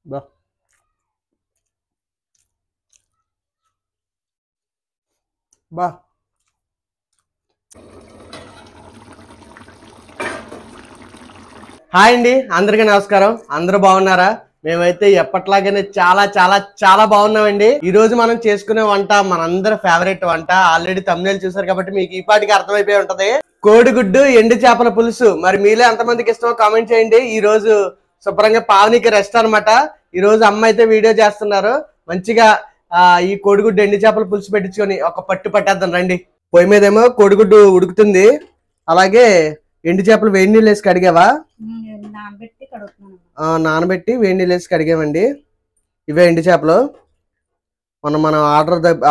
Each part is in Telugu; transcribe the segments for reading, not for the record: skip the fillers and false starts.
బా బా హాయ్ అండి, అందరికీ నమస్కారం. అందరూ బాగున్నారా? మేమైతే ఎప్పట్లాగానే చాలా చాలా చాలా బాగున్నామండి. ఈ రోజు మనం చేసుకునే వంట మనందరి ఫేవరెట్ వంట. ఆల్రెడీ తమ్ముళ్ళు చూసారు కాబట్టి మీకు ఈ పాటికి అర్థమైపోయి ఉంటది. కోడిగుడ్డు ఎండు చేపల పులుసు. మరి మీలో ఎంతమందికి ఇష్టమో కామెంట్ చేయండి. ఈ రోజు శుభ్రంగా పావనికి రెస్ట్ అనమాట. ఈ రోజు అమ్మ అయితే వీడియో చేస్తున్నారు. మంచిగా ఈ కోడిగుడ్డు ఎండు చేపల పులుసు పెట్టించుకొని ఒక పట్టు పట్టేద్దాం రండి. పొయ్యి మీదేమో కోడిగుడ్డు ఉడుకుతుంది. అలాగే ఎండు చేపలు వేడి నీళ్ళు వేసి కడిగావా? నానబెట్టి వేడి నీళ్ళు వేసి కడిగామండి. ఇవే ఎండు చేపలు. మనం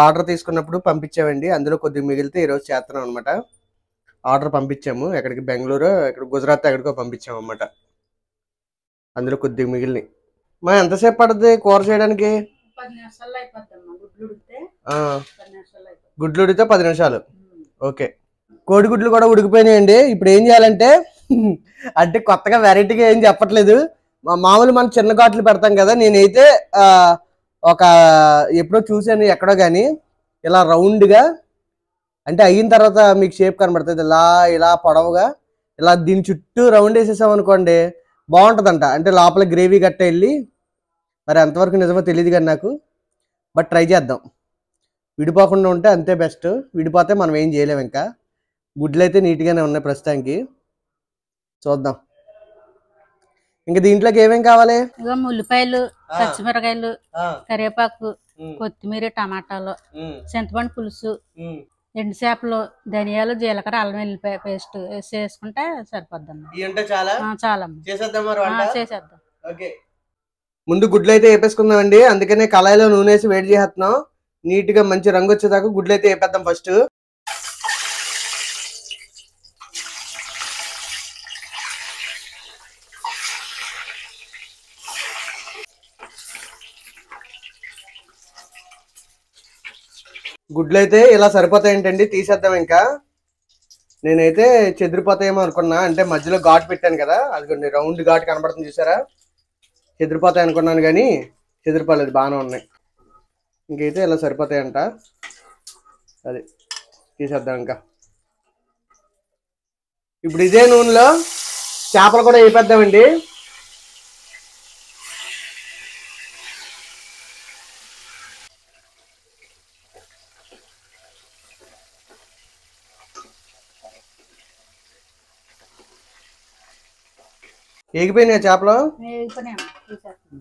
ఆర్డర్ తీసుకున్నప్పుడు పంపించామండి. అందులో కొద్దిగా మిగిలితే ఈరోజు చేస్తున్నాం అనమాట. ఆర్డర్ పంపించాము ఎక్కడికి, బెంగళూరు, ఇక్కడ గుజరాత్ ఎక్కడికో పంపించాము అనమాట. అందులో కొద్దిగా మిగిలినాయి. మా ఎంతసేపు పడుతుంది కూర చేయడానికి? గుడ్లు ఉడితే 10 నిమిషాలు. ఓకే, కోడిగుడ్లు కూడా ఉడికిపోయినాయండి. ఇప్పుడు ఏం చేయాలంటే అంటే కొత్తగా వెరైటీగా ఏం చెప్పట్లేదు. మామూలు మనం చిన్న ఘాట్లు పెడతాం కదా. నేనైతే ఒక ఎప్పుడో చూసాను ఎక్కడో కానీ, ఇలా రౌండ్గా అంటే అయిన తర్వాత మీకు షేప్ కనబడుతుంది. ఇలా ఇలా పొడవుగా ఇలా దీని చుట్టూ రౌండ్ వేసేసాం అనుకోండి, బాగుంటుందంట. అంటే లోపల గ్రేవీ గట్ట వెళ్ళి, మరి ఎంతవరకు నిజమో తెలియదు కానీ నాకు. బట్ ట్రై చేద్దాం. విడిపోకుండా ఉంటే అంతే బెస్ట్. విడిపోతే మనం ఏం చేయలేము. ఇంకా గుడ్లు అయితే నీట్గానే ఉన్నాయి ప్రస్తుతానికి. చూద్దాం. ఇంకా దీంట్లోకి ఏమేం కావాలి? ఉల్లిపాయలు, పచ్చిమిరకాయలు, కరివేపాకు, కొత్తిమీర, టమాటాలు, చింతపండు పులుసు, ఎండు చేపలు, ధనియాలు, జీలకర్ర, అల్లం వెల్లిపాయ పేస్ట్ వేసుకుంటే సరిపోద్ది. చాలా చేసేద్దాం. ముందు గుడ్లు అయితే వేపేసుకుందామండి. అందుకనే కళాయిలో నూనె వేసి వేడి చేస్తున్నాం. నీట్ గా మంచి రంగు వచ్చేదాకా గుడ్లు అయితే వేపేద్దాం ఫస్ట్. గుడ్లు అయితే ఇలా సరిపోతాయి ఏంటండి, తీసేద్దాం. ఇంకా నేనైతే చెదిరిపోతాయేమో అనుకున్నా. అంటే మధ్యలో ఘాటు పెట్టాను కదా, అది రౌండ్ ఘాటు కనబడుతుంది చూసారా, చెదిరిపోతాయి అనుకున్నాను కానీ చెదిరిపోలేదు, బాగానే ఉన్నాయి. ఇంకైతే ఇలా సరిపోతాయంట. అది తీసేద్దాం. ఇంకా ఇప్పుడు ఇదే నూనెలో చేపలు కూడా వేపేద్దామండి. ఏగిపోయినాయి చేపలు.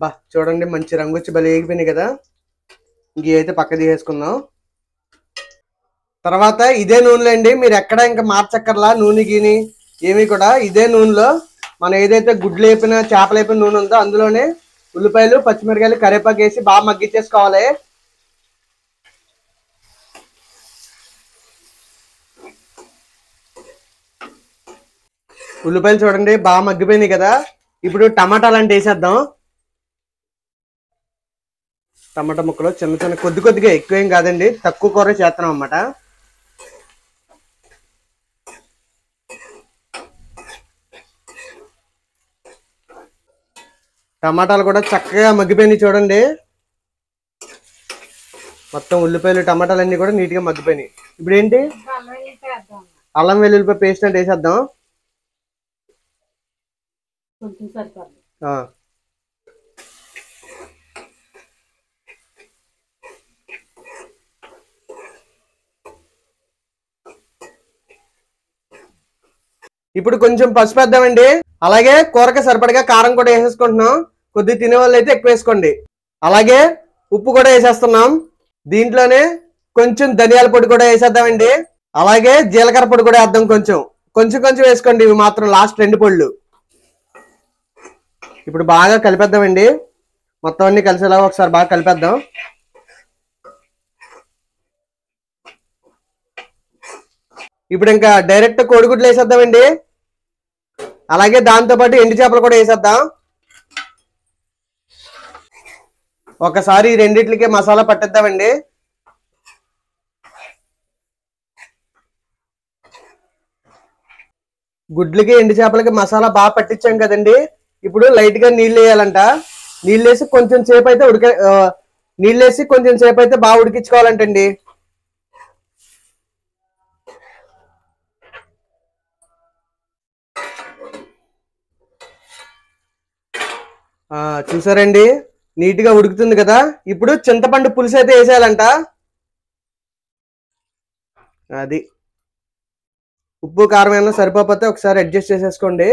బా చూడండి, మంచి రంగు వచ్చి భలే ఏగిపోయినాయి కదా. ఇంక అయితే పక్క తీసేసుకుందాం. తర్వాత ఇదే నూనెలో అండి, మీరు ఎక్కడ ఇంకా మార్చక్కర్లా. నూనె గీని ఏమి కూడా ఇదే నూనెలో మనం ఏదైతే గుడ్లు వేపిన చేపలు వేపిన నూనె ఉందో అందులోనే ఉల్లిపాయలు, పచ్చిమిరకాయలు, కరివేపాకు వేసి బాగా మగ్గిచ్చేసుకోవాలి. ఉల్లిపాయలు చూడండి బాగా మగ్గిపోయినాయి కదా. ఇప్పుడు టమాటాలు అంటే వేసేద్దాం. టమాటా ముక్కలు చిన్న చిన్న కొద్దిగా, ఎక్కువేం కాదండి, తక్కువ కూర చేస్తున్నాం అన్నమాట. టమాటాలు కూడా చక్కగా మగ్గిపోయినాయి చూడండి. మొత్తం ఉల్లిపాయలు టమాటాలు అన్ని కూడా నీట్గా మగ్గిపోయినాయి. ఇప్పుడు ఏంటి, అల్లం వెల్లుల్లిపాయ పేస్ట్ అంటే వేసేద్దాం. ఇప్పుడు కొంచెం పసుపు వేద్దామండి. అలాగే కూరకి సరిపడగా కారం కూడా వేసేసుకుంటున్నాం. కొద్దిగా తినే వాళ్ళు అయితే ఎక్కువ వేసుకోండి. అలాగే ఉప్పు కూడా వేసేస్తున్నాం. దీంట్లోనే కొంచెం ధనియాల పొడి కూడా వేసేద్దామండి. అలాగే జీలకర్ర పొడి కూడా వేద్దాం. కొంచెం కొంచెం వేసుకోండి. ఇవి మాత్రం లాస్ట్ 2 పొళ్ళు. ఇప్పుడు బాగా కలిపేద్దామండి. మొత్తం అన్ని కలిసేలా ఒకసారి బాగా కలిపేద్దాం. ఇప్పుడు ఇంకా డైరెక్ట్ కోడిగుడ్లు వేసేద్దామండి. అలాగే దాంతోపాటు ఎండు చేపలు కూడా వేసేద్దాం. ఒకసారి ఈ రెండిట్లకి మసాలా పట్టిద్దామండి. గుడ్లకి ఎండు చేపలకి మసాలా బాగా పట్టించాం కదండి. ఇప్పుడు లైట్ గా నీళ్ళు వేయాలంట. నీళ్ళేసి కొంచెం సేపు అయితే నీళ్ళేసి కొంచెం సేపు అయితే బాగా ఉడికించుకోవాలంటండి. చూసారండి, నీట్ గా ఉడుకుతుంది కదా. ఇప్పుడు చింతపండు పులుసు అయితే వేసేయాలంట. అది ఉప్పు కారం ఏమైనా సరిపోతే ఒకసారి అడ్జస్ట్ చేసేసుకోండి.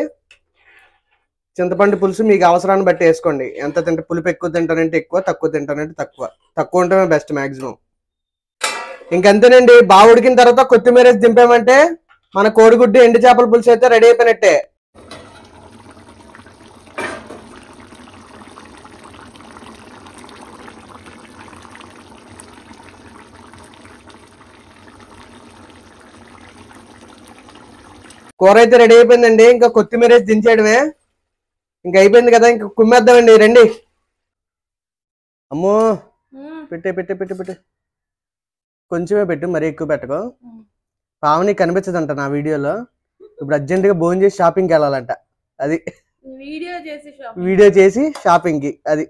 చింతపండు పులుసు మీకు అవసరాన్ని బట్టి వేసుకోండి. ఎంత తింటే పులుపు ఎక్కువ తింటానంటే ఎక్కువ, తక్కువ తింటానంటే తక్కువ ఉంటమే బెస్ట్ మ్యాక్సిమం. ఇంకంతేనండి, బాగా ఉడికిన తర్వాత కొత్తిమీర వేసి దింపామంటే మన కోడిగుడ్డు ఎండు చేపల పులుసు అయితే రెడీ అయిపోయినట్టే. కూర అయితే రెడీ అయిపోయిందండి. ఇంకా కొత్తిమీర వేసి దించేయడమే. ఇంకా అయిపోయింది కదా, ఇంకా కుమ్మేద్దామండి. రండి. అమ్మో, పెట్టే కొంచెమే పెట్టు, మరీ ఎక్కువ పెట్టకు. పావని కనిపించదంట నా వీడియోలో. ఇప్పుడు అర్జెంట్ గా భోజనం చేసి షాపింగ్కి వెళ్ళాలంట. అది వీడియో చేసి షాపింగ్ కి. అది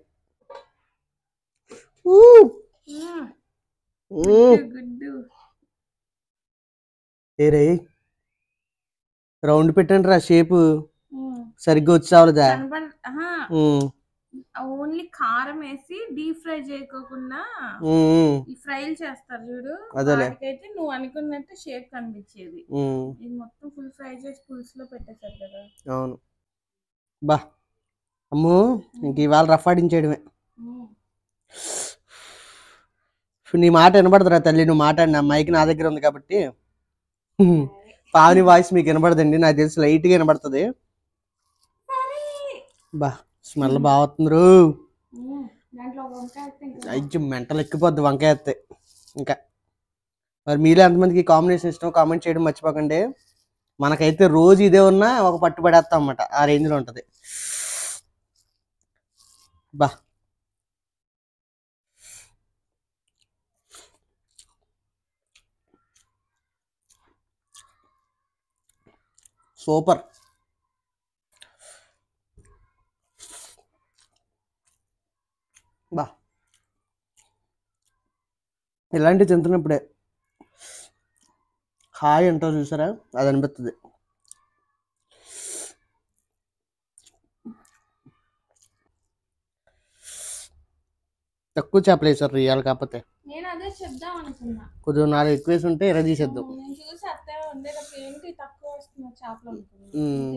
ఏరే రౌండ్ పెట్టండి రా, షేపు సరిగ్గా వచ్చావులదా. ఓన్లీ కారం వేసి డీప్ ఫ్రై చేయకోకుండా ఈ ఫ్రైలు చేస్తారు చూడు, వాటికైతే నువ్వు అనుకున్నట్టు షేప్ కనిపించేది. ఇది మొత్తం ఫుల్ ఫ్రై చేసి పులుసులో పెట్టేశారు కదా. అవును బా. అమ్మో, ఇంక ఇవాళ రఫాడించేయడమే. నీ మాట వినపడదురా తల్లి, నువ్వు మాట్లాడిన మైక్ నా దగ్గర ఉంది కాబట్టి. పావని వాయిస్ మీకు వినపడదండి, నాకు తెలిసి లైట్ గా వినపడుతుంది. బా, స్మెల్ బాగా వస్తుంది. అయ్యో, మెంటలు ఎక్కిపోద్ది వంకాయ వేస్తే. ఇంకా మరి మీలో ఎంతమందికి కాంబినేషన్ ఇష్టం కామెంట్ చేయడం మర్చిపోకండి. మనకైతే రోజు ఇదే ఉన్నా ఒక పట్టు పడేస్తాం అన్నమాట, ఆ రేంజ్ లో ఉంటది. బా, సూపర్. బా, ఇలాంటివి తింటున్నప్పుడే హాయ్ అంటో చూసారా, అది అనిపిస్తుంది. తక్కువ చేపలు వేసారు రియాల్, కాకపోతే నేను అదే చెప్దాం అనుకున్నా. కొద్దిగా 4 ఎక్కువ వేసి ఉంటే ఎర్ర తీసేద్దాం. నేను చూసి అత్తే వండేటప్పుడు ఏంటి తక్కువ వస్తున్నా చేపలు అనుకున్నా.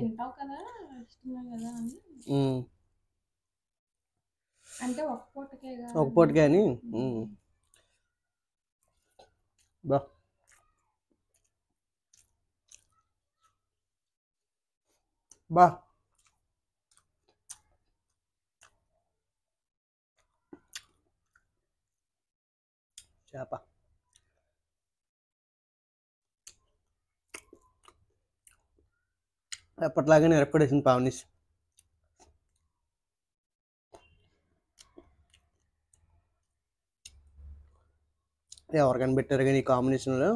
తింటావు కదా, ఇష్టమే కదా అని. అంటే ఒక పూటకే అని. బా, బా, చేప ఎప్పటిలాగానే ఎరపడేసింది పావనీస్. ఎవరు కనిపెట్టారు కానీ ఈ కాంబినేషన్లో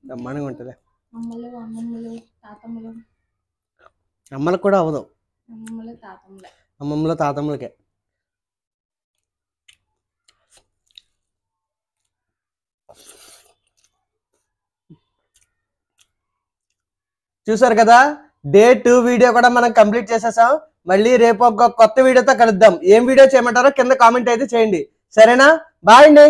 బ్రహ్మాండంగా ఉంటుంది. అమ్మలకు కూడా అవ్వదు, అమ్మమ్మలో తాతమ్మలకే. చూసారు కదా, డే 2 వీడియో కూడా మనం కంప్లీట్ చేసేసాం. మళ్ళీ రేపు ఒక కొత్త వీడియోతో కలుద్దాం. ఏం వీడియో చేయమంటారో కింద కామెంట్ అయితే చేయండి, సరేనా? బాయ్ అండి.